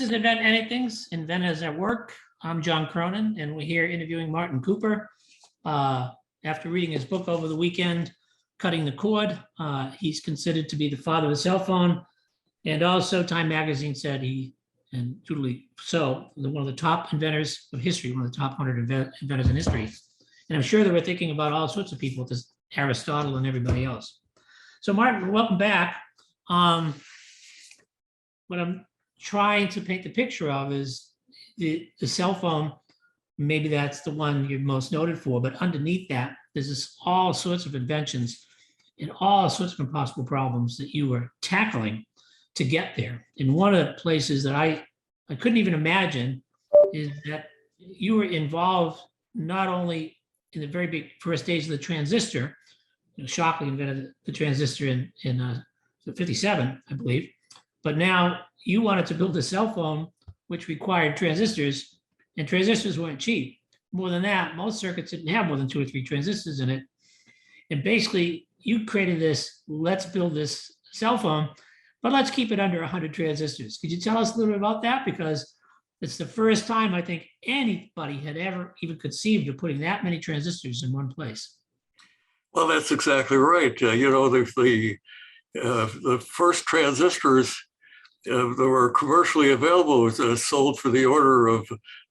This is Invent Anything's Inventors at Work. I'm John Cronin, and we're here interviewing Martin Cooper. After reading his book over the weekend, Cutting the Cord, he's considered to be the father of the cell phone. And also Time Magazine said he, and truly so, one of the top inventors of history, one of the top 100 inventors in history. And I'm sure they were thinking about all sorts of people, this Aristotle and everybody else. So Martin, welcome back. What I'm trying to paint the picture of is the cell phone. Maybe that's the one you're most noted for, but underneath that, there's all sorts of inventions and all sorts of impossible problems that you were tackling to get there. And one of the places that I couldn't even imagine is that you were involved not only in the very big first days of the transistor, Shockley invented the transistor in 57, I believe, but now you wanted to build a cell phone which required transistors, and transistors weren't cheap. More than that, most circuits didn't have more than 2 or 3 transistors in it. And basically, you created this, let's build this cell phone, but let's keep it under 100 transistors. Could you tell us a little bit about that? Because it's the first time I think anybody had ever even conceived of putting that many transistors in one place. Well, that's exactly right. The first transistors that were commercially available was sold for the order of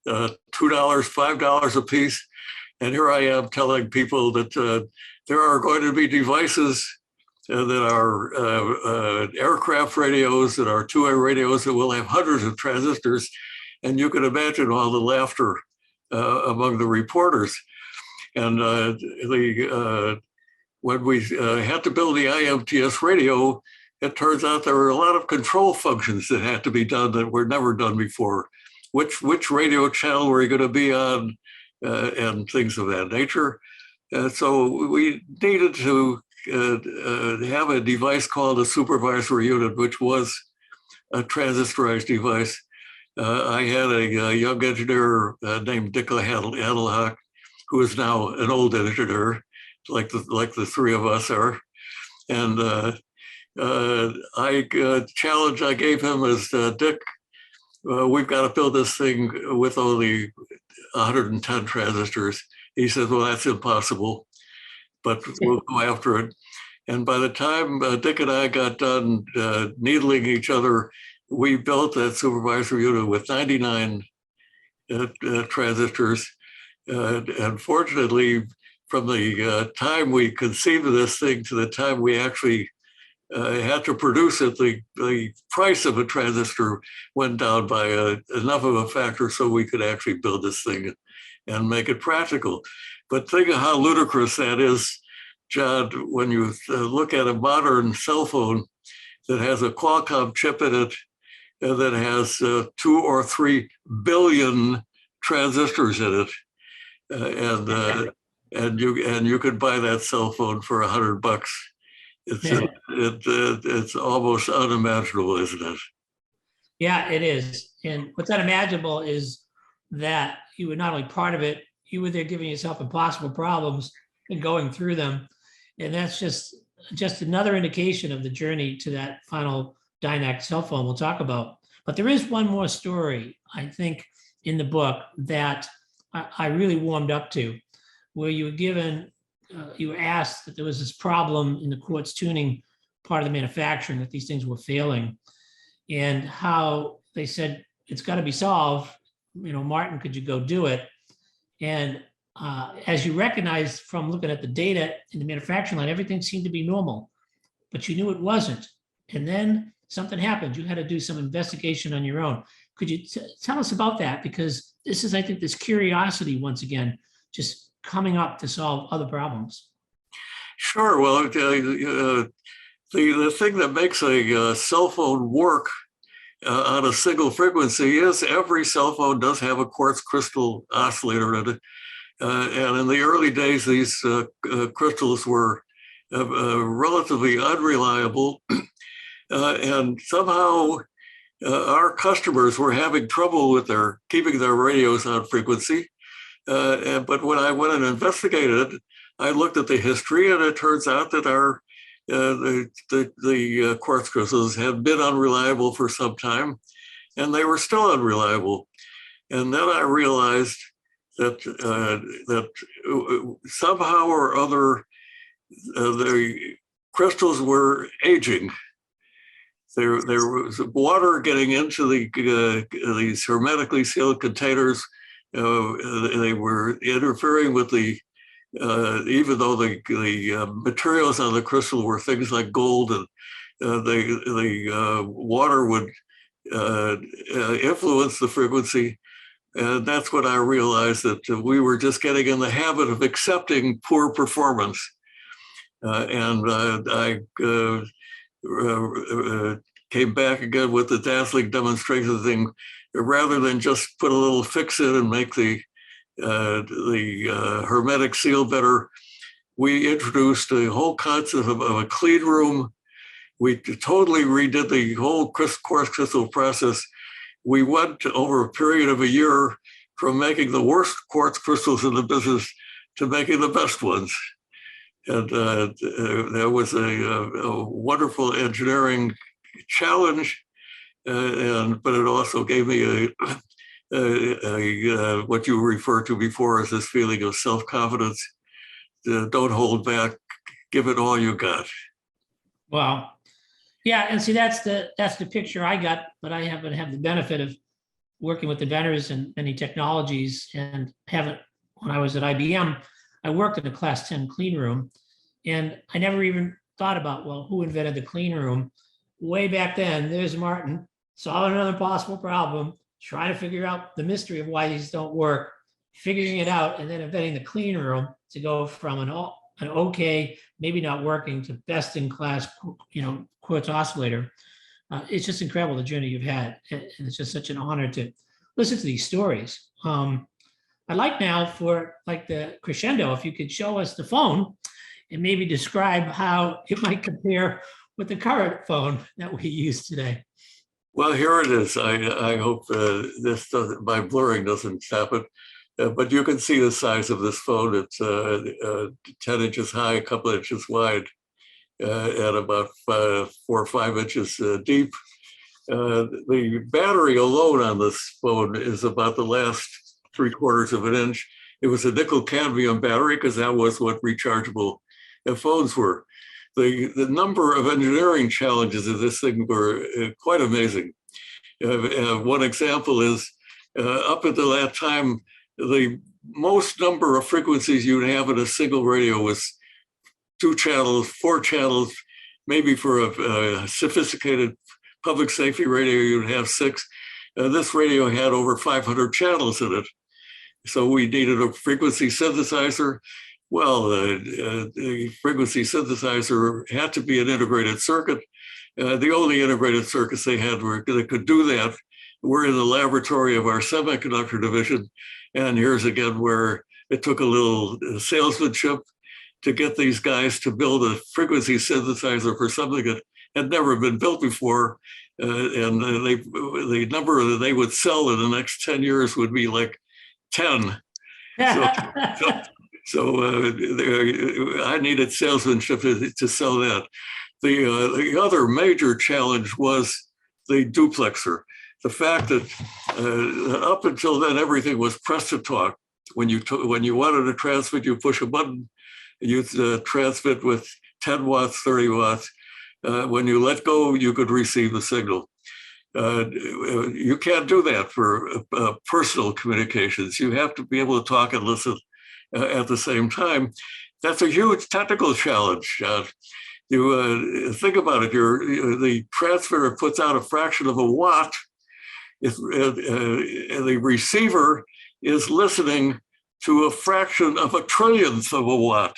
$2, $5 a piece. And here I am telling people that there are going to be devices that are aircraft radios, that are two-way radios that will have hundreds of transistors. And you can imagine all the laughter among the reporters. And when we had to build the IMTS radio, it turns out there were a lot of control functions that had to be done that were never done before. Which radio channel were you going to be on, and things of that nature. So we needed to have a device called a supervisory unit, which was a transistorized device. I had a young engineer named Dick Adelhock, who is now an old engineer, like the three of us are. And challenge I gave him is, Dick, we've got to build this thing with only 110 transistors. He said, well, that's impossible, but we'll go after it. And by the time Dick and I got done needling each other, we built that supervisory unit with 99 transistors. And fortunately, from the time we conceived of this thing to the time we actually had to produce it, the price of a transistor went down by enough of a factor so we could actually build this thing and make it practical. But think of how ludicrous that is, John, when you look at a modern cell phone that has a Qualcomm chip in it that has 2 or 3 billion transistors in it, and you could buy that cell phone for $100. It's almost unimaginable, isn't it? Yeah, it is. And what's unimaginable is that you were not only part of it, you were there giving yourself impossible problems and going through them. And that's just another indication of the journey to that final Dyna cell phone we'll talk about. But there is one more story, I think, in the book that I really warmed up to, where you were given, you were asked that there was this problem in the quartz tuning part of the manufacturing, that these things were failing, and how they said, it's got to be solved. Martin, could you go do it? And as you recognized from looking at the data in the manufacturing line, everything seemed to be normal, but you knew it wasn't. And then something happened. You had to do some investigation on your own. Could you tell us about that? Because this is, I think, this curiosity, once again, just coming up to solve other problems. Sure. Well, the thing that makes a cell phone work on a single frequency is every cell phone does have a quartz crystal oscillator in it. And in the early days, these crystals were relatively unreliable. And somehow our customers were having trouble with keeping their radios on frequency. But when I went and investigated, I looked at the history, and it turns out that the quartz crystals have been unreliable for some time. and they were still unreliable. And then I realized that somehow or other the crystals were aging. There was water getting into these hermetically sealed containers. They were interfering with even though the materials on the crystal were things like gold, and the water would influence the frequency. And that's when I realized that we were just getting in the habit of accepting poor performance. I came back again with the dazzling demonstration thing. Rather than just put a little fix in and make the hermetic seal better, we introduced a whole concept of a clean room. We totally redid the whole quartz crystal process. We went over a period of a year from making the worst quartz crystals in the business to making the best ones. And that was a wonderful engineering challenge, but it also gave me what you referred to before as this feeling of self-confidence. Don't hold back, give it all you got. Wow. Yeah, and see, that's the picture I got, but I haven't had the benefit of working with inventors and many technologies, and when I was at IBM, I worked in a class 10 clean room, and I never even thought about, well, who invented the clean room? Way back then, there's Martin, solving another possible problem, trying to figure out the mystery of why these don't work, figuring it out, and then inventing the clean room to go from an okay, maybe not working, to best in class, quartz oscillator. It's just incredible, the journey you've had. And it's just such an honor to listen to these stories. I'd like now for the crescendo, if you could show us the phone and maybe describe how it might compare with the current phone that we use today. Well, here it is. I hope my blurring doesn't stop it. But you can see the size of this phone. It's 10 inches high, a couple of inches wide, and about 4 or 5 inches deep. The battery alone on this phone is about the last 3/4 of an inch. It was a nickel cadmium battery because that was what rechargeable phones were. The number of engineering challenges of this thing were quite amazing. One example is up until that time, the most number of frequencies you'd have in a single radio was 2 channels, 4 channels, maybe for a sophisticated public safety radio, you'd have 6. This radio had over 500 channels in it. So we needed a frequency synthesizer. Well, the frequency synthesizer had to be an integrated circuit. The only integrated circuits they had that could do that were in the laboratory of our semiconductor division. And here's again where it took a little salesmanship to get these guys to build a frequency synthesizer for something that had never been built before. And the number that they would sell in the next 10 years would be like 10. So I needed salesmanship to sell that. The other major challenge was the duplexer. The fact that up until then, everything was press to talk. When you wanted to transmit, you push a button, you transmit with 10 watts, 30 watts. When you let go, you could receive the signal. You can't do that for personal communications. You have to be able to talk and listen at the same time. That's a huge technical challenge. You think about it, the transmitter puts out a fraction of a watt. If the receiver is listening to a fraction of a trillionth of a watt,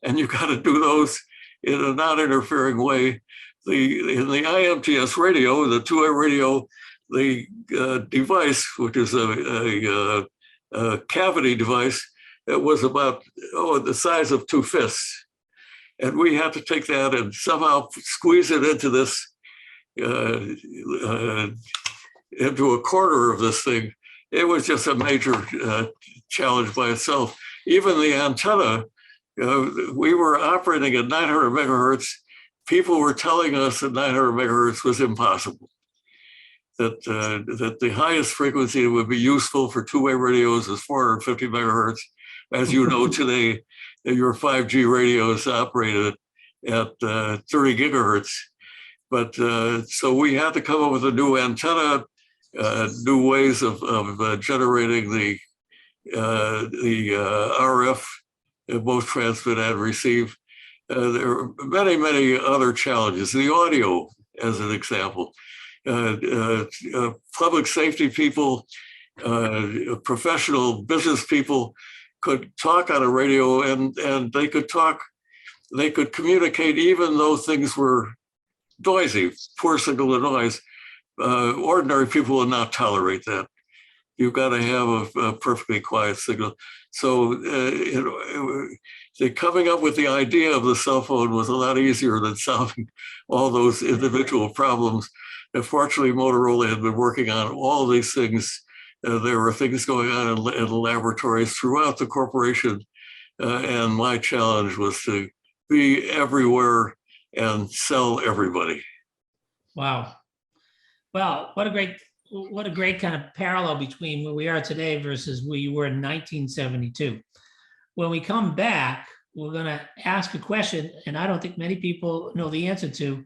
and you've got to do those in a non-interfering way. In the IMTS radio, the two-way radio, the device, which is a cavity device, it was about the size of 2 fists. And we had to take that and somehow squeeze it into this, into a quarter of this thing. It was just a major challenge by itself. Even the antenna, we were operating at 900 megahertz. People were telling us that 900 megahertz was impossible. that the highest frequency that would be useful for two-way radios is 450 megahertz. As you know today, your 5G radios operated at 30 gigahertz. But so we had to come up with a new antenna, new ways of generating the RF, both transmit and receive. There are many, many other challenges. The audio, as an example. Public safety people, professional business people could talk on a radio, and they could communicate even though things were noisy, poor signal to noise. Ordinary people will not tolerate that. You've got to have a perfectly quiet signal. So coming up with the idea of the cell phone was a lot easier than solving all those individual problems. And fortunately, Motorola had been working on all these things. There were things going on in laboratories throughout the corporation. And my challenge was to be everywhere and sell everybody. Wow. Well, what a great kind of parallel between where we are today versus where you were in 1972. When we come back, we're going to ask a question, and I don't think many people know the answer to.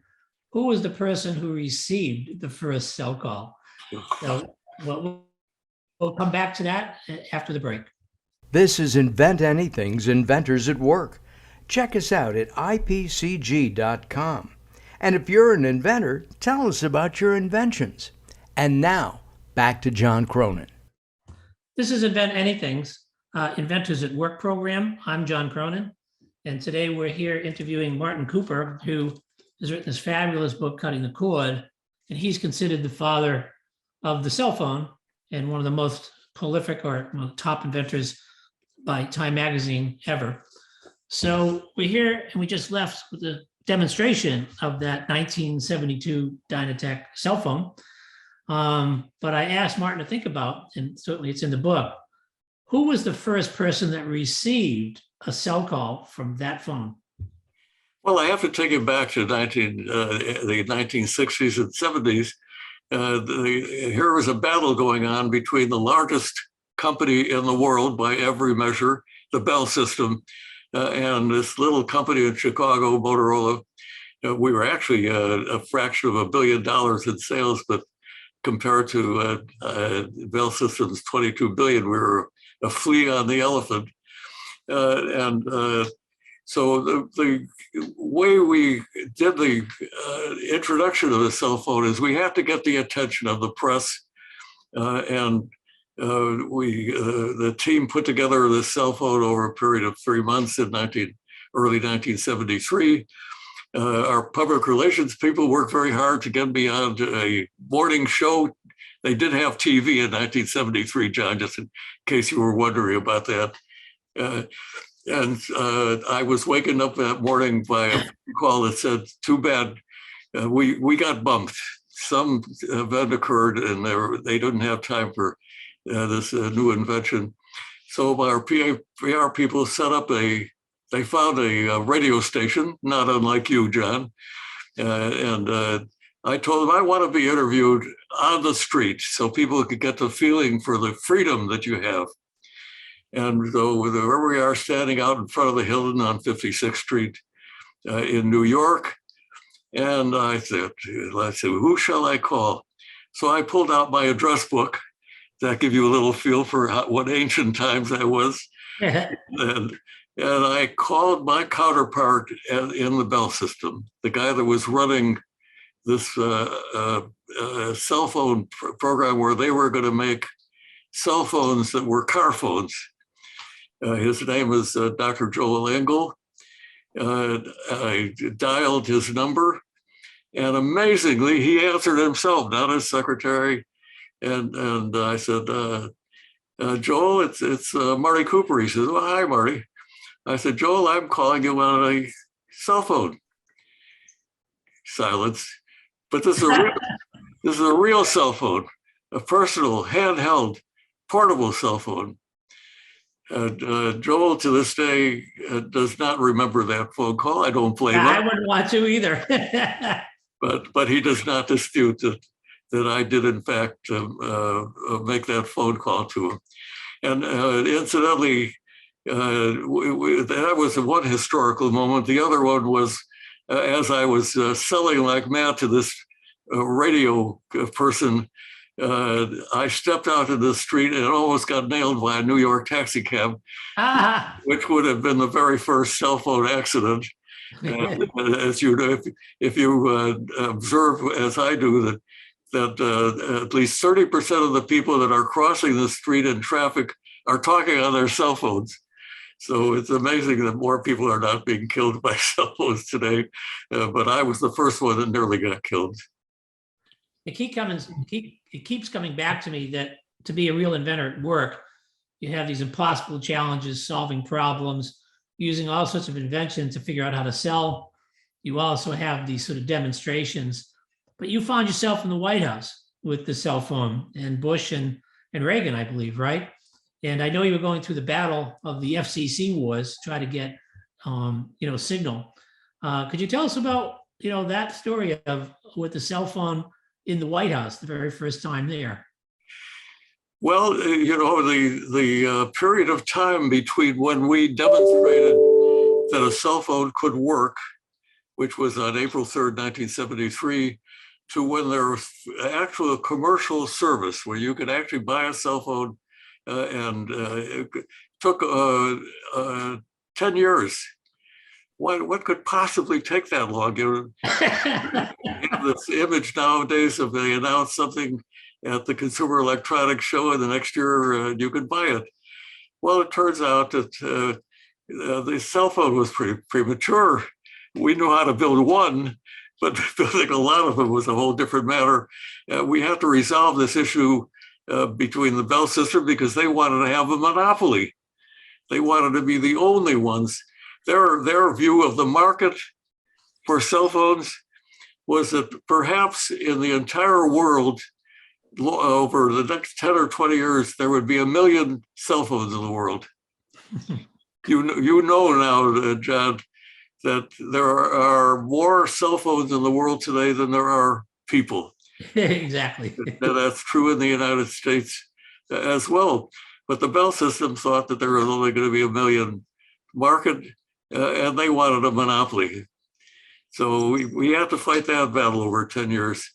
Who was the person who received the first cell call? So we'll come back to that after the break. This is Invent Anything's Inventors at Work. Check us out at ipcg.com. And if you're an inventor, tell us about your inventions. And now, back to John Cronin. This is Invent Anything's Inventors at Work program. I'm John Cronin, and today we're here interviewing Martin Cooper, who has written this fabulous book, Cutting the Cord, and he's considered the father of the cell phone and one of the most prolific or top inventors by Time Magazine ever. So we're here, and we just left with the demonstration of that 1972 Dynatech cell phone. But I asked Martin to think about, and certainly it's in the book, who was the first person that received a cell call from that phone? Well, I have to take it back to the 1960s and 70s. Here was a battle going on between the largest company in the world by every measure, the Bell System, and this little company in Chicago, Motorola. We were actually a fraction of $1 billion in sales, but compared to Bell Systems' $22 billion, we were a flea on the elephant. So the way we did the introduction of the cell phone is we had to get the attention of the press, and the team put together this cell phone over a period of 3 months in early 1973. Our public relations people worked very hard to get beyond a morning show. They did have TV in 1973, John, just in case you were wondering about that. And I was waking up that morning by a call that said, too bad, we got bumped. Some event occurred and they didn't have time for this new invention. So our PR people set up they found a radio station, not unlike you, John. And I told them I want to be interviewed on the street so people could get the feeling for the freedom that you have. And so there we are standing out in front of the Hilton on 56th Street in New York. And I said, let's see, who shall I call? So I pulled out my address book. That give you a little feel for what ancient times that was. And I called my counterpart in the Bell System, the guy that was running this cell phone program where they were going to make cell phones that were car phones. His name is Dr. Joel Engel. I dialed his number, and amazingly, he answered himself, not his secretary. And I said, Joel, it's Marty Cooper. He says, well, hi, Marty. I said, Joel, I'm calling you on a cell phone. Silence. But this is a real cell phone, a personal, handheld, portable cell phone. Joel, to this day, does not remember that phone call. I don't blame him. I wouldn't want to either. But he does not dispute that I did in fact make that phone call to him. And incidentally, that was one historical moment. The other one was as I was selling like mad to this radio person, I stepped out in the street and almost got nailed by a New York taxi cab, which would have been the very first cell phone accident. As you know, if you observe, as I do, that at least 30% of the people that are crossing the street in traffic are talking on their cell phones. So it's amazing that more people are not being killed by cell phones today. But I was the first one that nearly got killed. It keeps coming back to me that to be a real inventor at work, you have these impossible challenges, solving problems, using all sorts of inventions to figure out how to sell. You also have these sort of demonstrations, but you found yourself in the White House with the cell phone and Bush and Reagan, I believe, right? And I know you were going through the battle of the FCC wars, try to get, signal. Could you tell us about, that story of with the cell phone in the White House, the very first time there? Well, the period of time between when we demonstrated that a cell phone could work, which was on April 3rd, 1973, to when there was actual commercial service where you could actually buy a cell phone, and it took 10 years. What could possibly take that long? You have this image nowadays of they announce something at the Consumer Electronics Show, and the next year you could buy it. Well, it turns out that the cell phone was pretty premature. We knew how to build one, but building a lot of them was a whole different matter. We had to resolve this issue between the Bell system because they wanted to have a monopoly. They wanted to be the only ones. Their view of the market for cell phones was that perhaps in the entire world, over the next 10 or 20 years, there would be 1 million cell phones in the world. You know now, John, that there are more cell phones in the world today than there are people. Exactly. That's true in the United States as well. But the Bell system thought that there was only going to be 1 million market, and they wanted a monopoly. So we had to fight that battle over 10 years.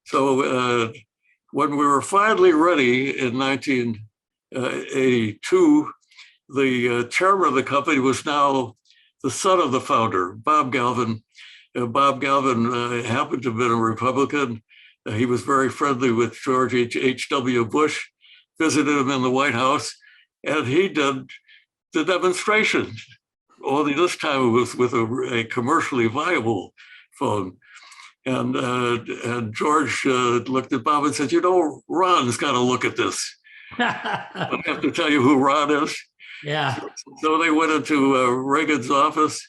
So when we were finally ready in 1982, the chairman of the company was now the son of the founder, Bob Galvin. Bob Galvin happened to have been a Republican. He was very friendly with George H.W. Bush, visited him in the White House, and he did the demonstration. Only this time it was with a commercially viable phone. And George looked at Bob and said, Ron's got to look at this. I have to tell you who Ron is. Yeah. So they went into Reagan's office,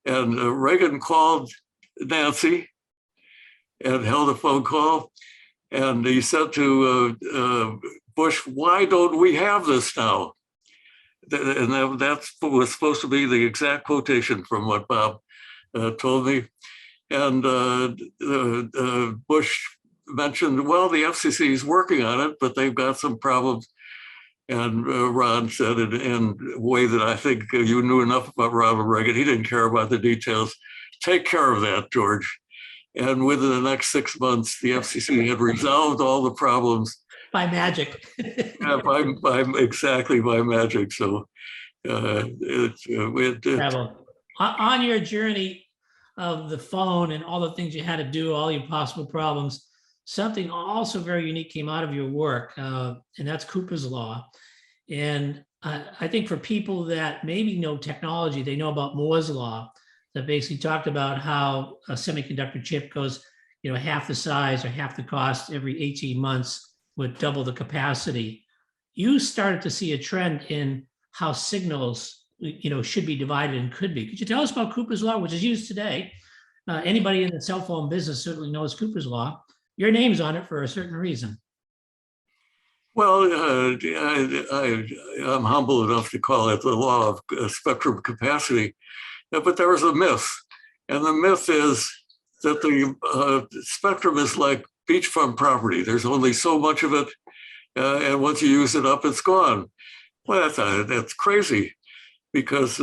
and Reagan called Nancy and held a phone call. And he said to Bush, why don't we have this now? And that was supposed to be the exact quotation from what Bob told me. And Bush mentioned, well, the FCC is working on it, but they've got some problems. And Ron said in a way that I think you knew enough about Ronald Reagan, he didn't care about the details. Take care of that, George. And within the next 6 months, the FCC had resolved all the problems. By magic. Yeah, exactly by magic. So on your journey of the phone and all the things you had to do, all your possible problems, something also very unique came out of your work, and that's Cooper's Law. And I think for people that maybe know technology, they know about Moore's Law, that basically talked about how a semiconductor chip goes, half the size or half the cost every 18 months with double the capacity. You started to see a trend in how signals, should be divided and could be. Could you tell us about Cooper's Law, which is used today? Anybody in the cell phone business certainly knows Cooper's Law. Your name's on it for a certain reason. Well, I'm humble enough to call it the law of spectrum capacity, but there is a myth. And the myth is that the spectrum is like beachfront property. There's only so much of it, and once you use it up, it's gone. Well, that's crazy, because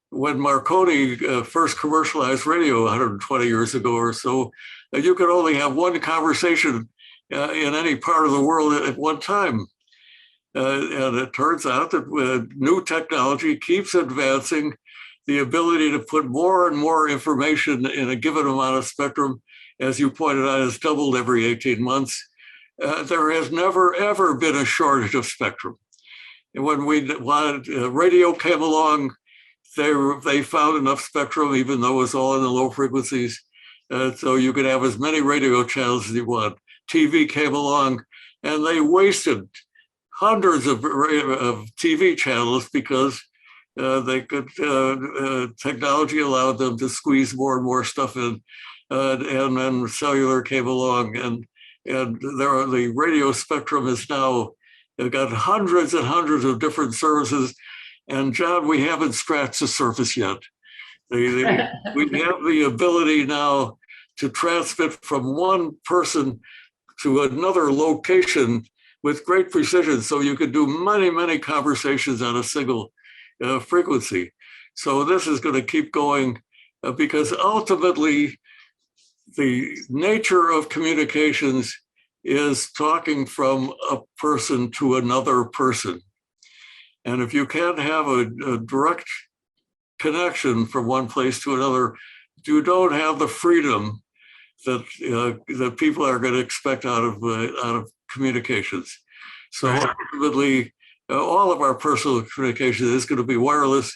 when Marconi first commercialized radio 120 years ago or so, you could only have one conversation in any part of the world at one time. And it turns out that new technology keeps advancing. The ability to put more and more information in a given amount of spectrum, as you pointed out, has doubled every 18 months. There has never, ever been a shortage of spectrum. And when radio came along, they found enough spectrum, even though it was all in the low frequencies. So you could have as many radio channels as you want. TV came along, and they wasted hundreds of TV channels because they could, technology allowed them to squeeze more and more stuff in. And then cellular came along, and the radio spectrum is now got hundreds and hundreds of different services. And John, we haven't scratched the surface yet. We have the ability now to transmit from one person to another location with great precision. So you could do many, many conversations on a single frequency. So this is going to keep going because ultimately the nature of communications is talking from a person to another person. And if you can't have a direct connection from one place to another, you don't have the freedom that people are going to expect out of communications. So ultimately, all of our personal communication is going to be wireless.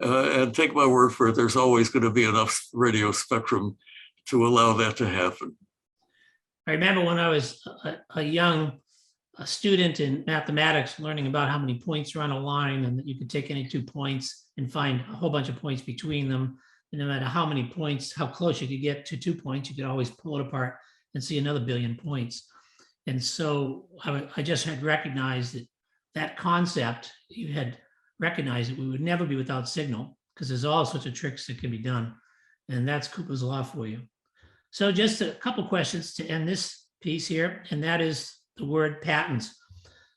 And take my word for it, there's always going to be enough radio spectrum to allow that to happen. I remember when I was a young student in mathematics, learning about how many points are on a line, and that you could take any 2 points and find a whole bunch of points between them. And no matter how many points, how close you could get to 2 points, you could always pull it apart and see another billion points. And so I just had recognized that concept, you had recognized that we would never be without signal, because there's all sorts of tricks that can be done. And that's Cooper's Law for you. So just a couple questions to end this piece here, and that is the word patents.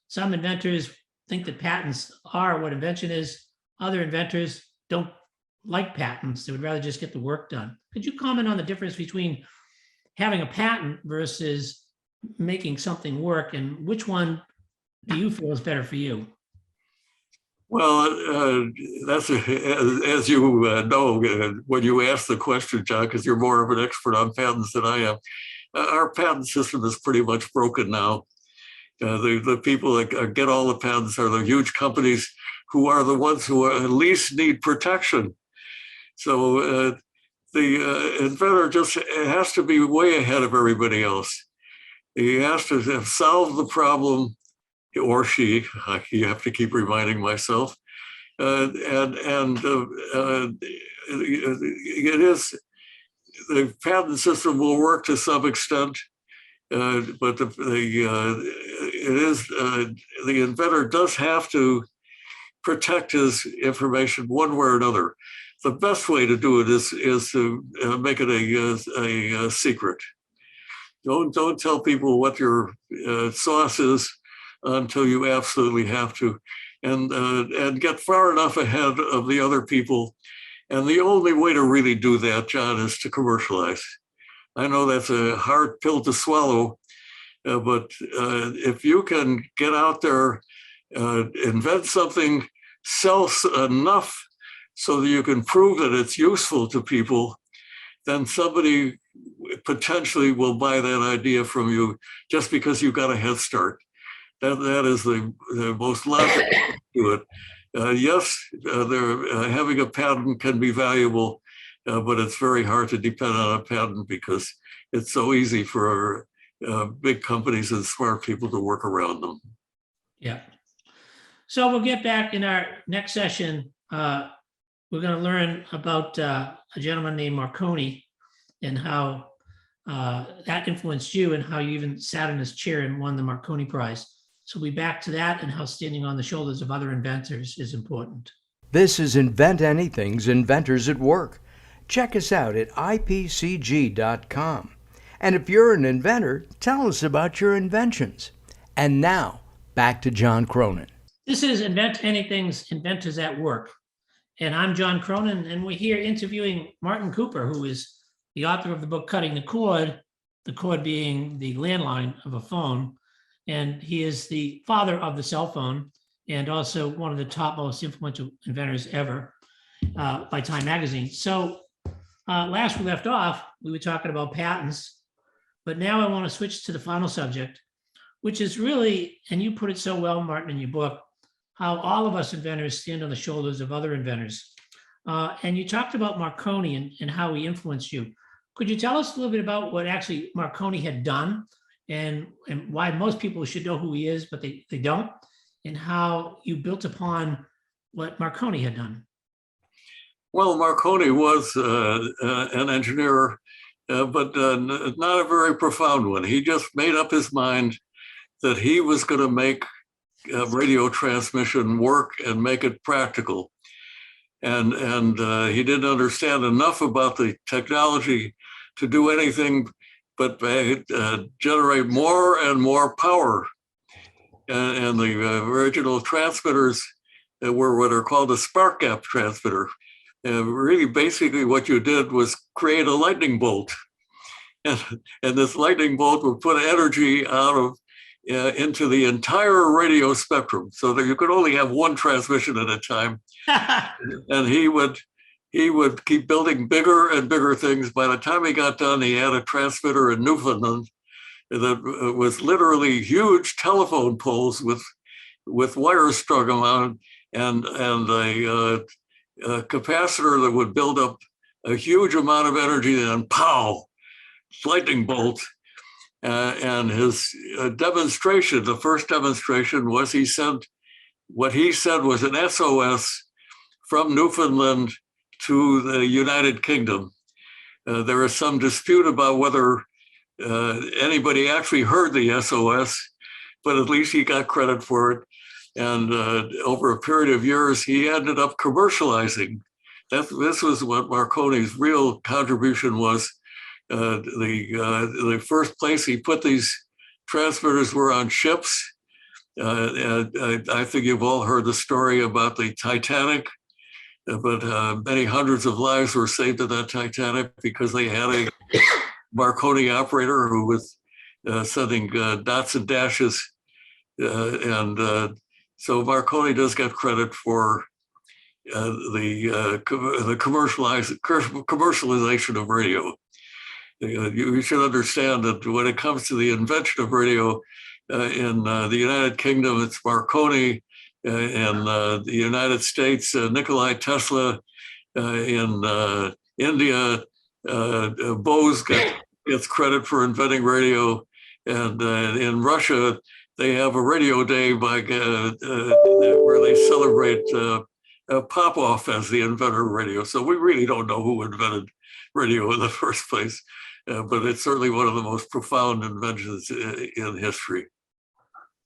Some inventors think that patents are what invention is. Other inventors don't like patents. They would rather just get the work done. Could you comment on the difference between having a patent versus making something work, and which one do you feel is better for you? Well, that's as you know, when you ask the question, John, because you're more of an expert on patents than I am, our patent system is pretty much broken now. The people that get all the patents are the huge companies who are the ones who at least need protection. So the inventor just has to be way ahead of everybody else. He has to have solved the problem, or she, you have to keep reminding myself. It is, the patent system will work to some extent, but the inventor does have to protect his information one way or another. The best way to do it is to make it a secret. Don't tell people what your sauce is until you absolutely have to, and get far enough ahead of the other people. And the only way to really do that, John, is to commercialize. I know that's a hard pill to swallow, but if you can get out there, invent something, sell enough so that you can prove that it's useful to people, then somebody potentially will buy that idea from you just because you got a head start. That is the most logical way to do it. Yes, having a patent can be valuable, but it's very hard to depend on a patent because it's so easy for big companies and smart people to work around them. Yeah. So we'll get back in our next session. We're going to learn about a gentleman named Marconi and how that influenced you and how you even sat in his chair and won the Marconi Prize. So we'll be back to that and how standing on the shoulders of other inventors is important. This is Invent Anything's Inventors at Work. Check us out at ipcg.com. And if you're an inventor, tell us about your inventions. And now, back to John Cronin. This is Invent Anything's Inventors at Work. And I'm John Cronin, and we're here interviewing Martin Cooper, who is the author of the book Cutting the Cord being the landline of a phone. And he is the father of the cell phone and also one of the top most influential inventors ever by Time Magazine. So last we left off, we were talking about patents, but now I want to switch to the final subject, which is really, and you put it so well, Martin, in your book, how all of us inventors stand on the shoulders of other inventors. And you talked about Marconi and how he influenced you. Could you tell us a little bit about what actually Marconi had done and why most people should know who he is, but they don't, and how you built upon what Marconi had done? Well, Marconi was an engineer, but not a very profound one. He just made up his mind that he was going to make radio transmission work and make it practical. And he didn't understand enough about the technology to do anything but generate more and more power. And the original transmitters were what are called a spark gap transmitter. Really, basically what you did was create a lightning bolt. And this lightning bolt would put energy out of into the entire radio spectrum, so that you could only have one transmission at a time. And he would keep building bigger and bigger things. By the time he got done, he had a transmitter in Newfoundland that was literally huge telephone poles with wires strung on and a capacitor that would build up a huge amount of energy, and pow, lightning bolt. And his demonstration, the first demonstration, was he sent what he said was an SOS from Newfoundland to the United Kingdom. There was some dispute about whether anybody actually heard the SOS, but at least he got credit for it. And over a period of years, he ended up commercializing. This was what Marconi's real contribution was. The first place he put these transmitters were on ships. I think you've all heard the story about the Titanic, but many hundreds of lives were saved in that Titanic because they had a Marconi operator who was sending dots and dashes. So Marconi does get credit for the commercialization of radio. You should understand that when it comes to the invention of radio in the United Kingdom, it's Marconi. In the United States, Nikola Tesla. In India, Bose gets credit for inventing radio. And in Russia, they have a radio day where they celebrate Popov as the inventor of radio. So we really don't know who invented radio in the first place. But it's certainly one of the most profound inventions in history.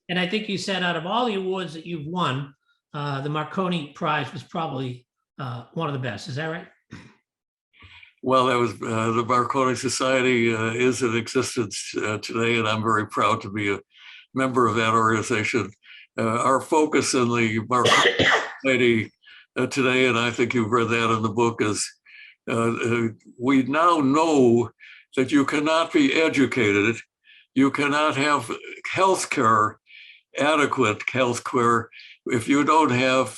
And I think you said out of all the awards that you've won, the Marconi Prize was probably one of the best. Is that right? Well, that was the Marconi Society is in existence today, and I'm very proud to be a member of that organization. Our focus in the Marconi Society today, and I think you've read that in the book, is we now know that you cannot be educated, you cannot have healthcare, adequate healthcare, if you don't have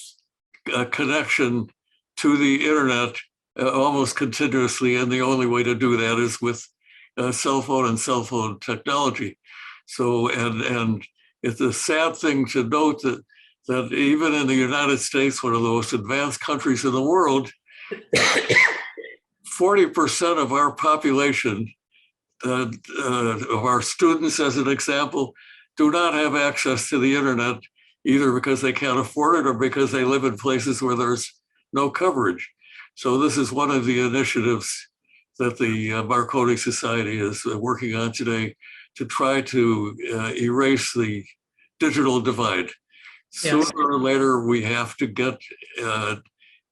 a connection to the internet almost continuously. And the only way to do that is with cell phone and cell phone technology. So, and it's a sad thing to note that even in the United States, one of the most advanced countries in the world, 40% of our population, of our students, as an example, do not have access to the internet, either because they can't afford it or because they live in places where there's no coverage. So this is one of the initiatives that the Marconi Society is working on today to try to erase the digital divide. Yes. Sooner or later, we have to get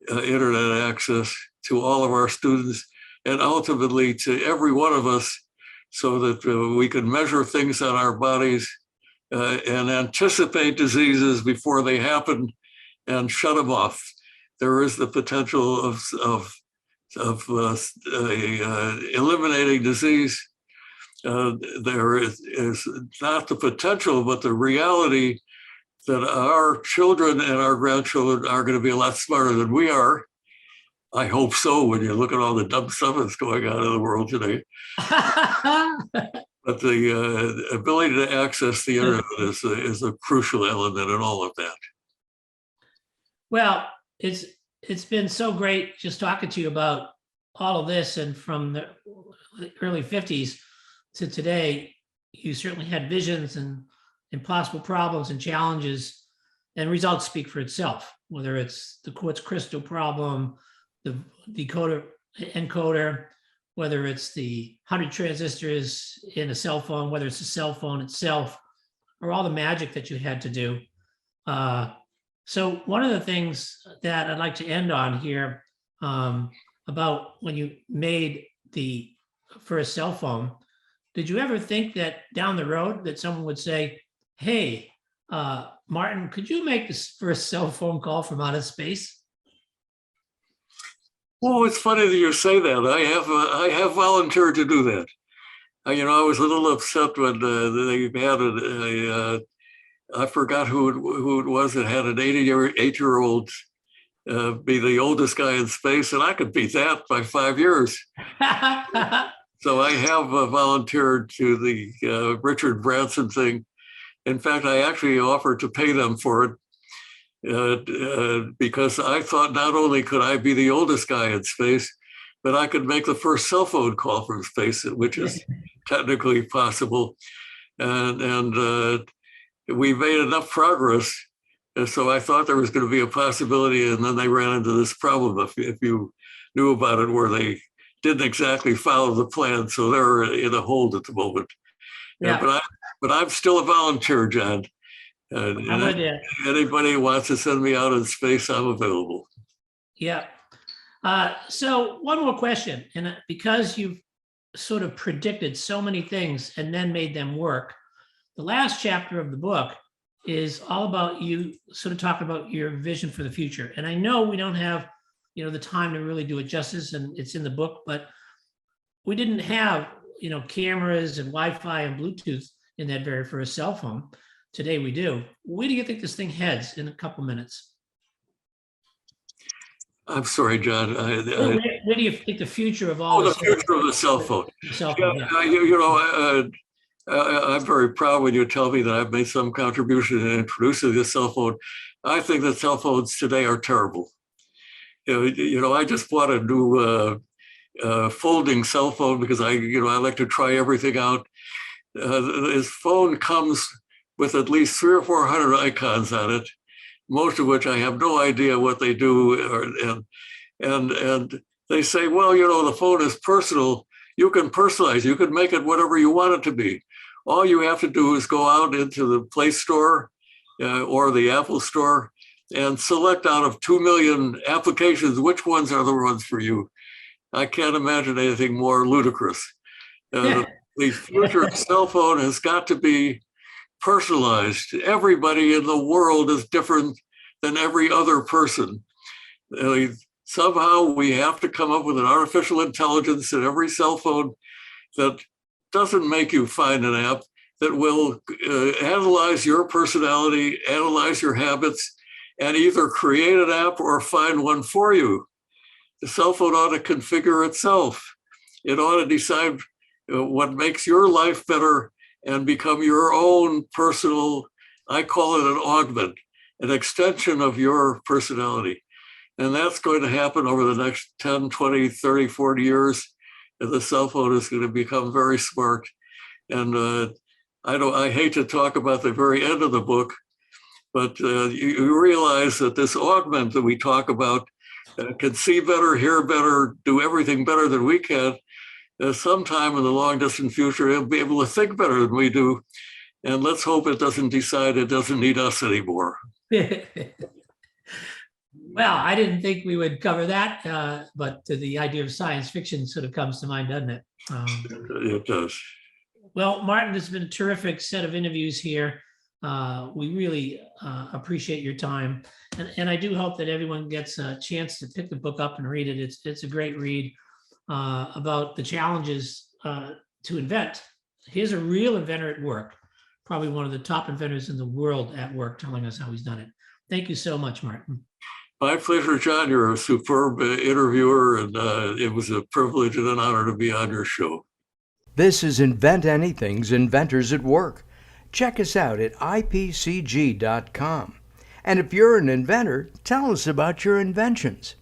internet access to all of our students, and ultimately to every one of us, so that we can measure things on our bodies and anticipate diseases before they happen and shut them off. There is the potential of eliminating disease. There is not the potential, but the reality that our children and our grandchildren are going to be a lot smarter than we are. I hope so, when you look at all the dumb stuff that's going on in the world today. But the ability to access the internet is a crucial element in all of that. Well, it's been so great just talking to you about all of this, and from the early 50s to today, you certainly had visions and impossible problems and challenges, and results speak for itself, whether it's the quartz crystal problem, the decoder encoder, whether it's the 100 transistors in a cell phone, whether it's the cell phone itself, or all the magic that you had to do. So one of the things that I'd like to end on here about when you made the first cell phone, did you ever think that down the road that someone would say, hey, Martin, could you make this first cell phone call from outer space? Well, it's funny that you say that. I have volunteered to do that. I was a little upset when they had I forgot who it was that had an 8-year-old be the oldest guy in space, and I could beat that by 5 years. So I have volunteered to the Richard Branson thing. In fact, I actually offered to pay them for it because I thought not only could I be the oldest guy in space, but I could make the first cell phone call from space, which is technically possible. And we made enough progress. And so I thought there was going to be a possibility, and then they ran into this problem, if you knew about it, where they didn't exactly follow the plan. So they're in a hold at the moment. Yeah. But I'm still a volunteer, John. Anybody who wants to send me out in space, I'm available. Yeah. So one more question, and because you've sort of predicted so many things and then made them work, the last chapter of the book is all about you sort of talking about your vision for the future. And I know we don't have, the time to really do it justice, and it's in the book, but we didn't have, cameras and Wi-Fi and Bluetooth in that very first cell phone. Today we do. Where do you think this thing heads in a couple minutes? I'm sorry, John. Where do you think the future of all the future of the cell phone? I'm very proud when you tell me that I've made some contribution in introducing this cell phone. I think that cell phones today are terrible. I just bought a new folding cell phone because I like to try everything out. This phone comes with at least 300 or 400 icons on it, most of which I have no idea what they do. And they say, well, the phone is personal. You can personalize. You can make it whatever you want it to be. All you have to do is go out into the Play Store or the Apple Store and select out of 2 million applications which ones are the ones for you. I can't imagine anything more ludicrous. The future cell phone has got to be personalized. Everybody in the world is different than every other person. Somehow we have to come up with an artificial intelligence in every cell phone that doesn't make you find an app, that will analyze your personality, analyze your habits, and either create an app or find one for you. The cell phone ought to configure itself. It ought to decide what makes your life better and become your own personal, I call it an augment, an extension of your personality. And that's going to happen over the next 10, 20, 30, 40 years. And the cell phone is going to become very smart. And I hate to talk about the very end of the book, but you realize that this augment that we talk about can see better, hear better, do everything better than we can. Sometime in the long distant future, it'll be able to think better than we do. And let's hope it doesn't decide it doesn't need us anymore. Well, I didn't think we would cover that, but the idea of science fiction sort of comes to mind, doesn't it? It does. Well, Martin, it's been a terrific set of interviews here. We really appreciate your time. And I do hope that everyone gets a chance to pick the book up and read it. It's a great read about the challenges to invent. Here's a real inventor at work, probably one of the top inventors in the world at work, telling us how he's done it. Thank you so much, Martin. My pleasure, John. You're a superb interviewer, and it was a privilege and an honor to be on your show. This is Invent Anything's Inventors at Work. Check us out at ipcg.com. And if you're an inventor, tell us about your inventions.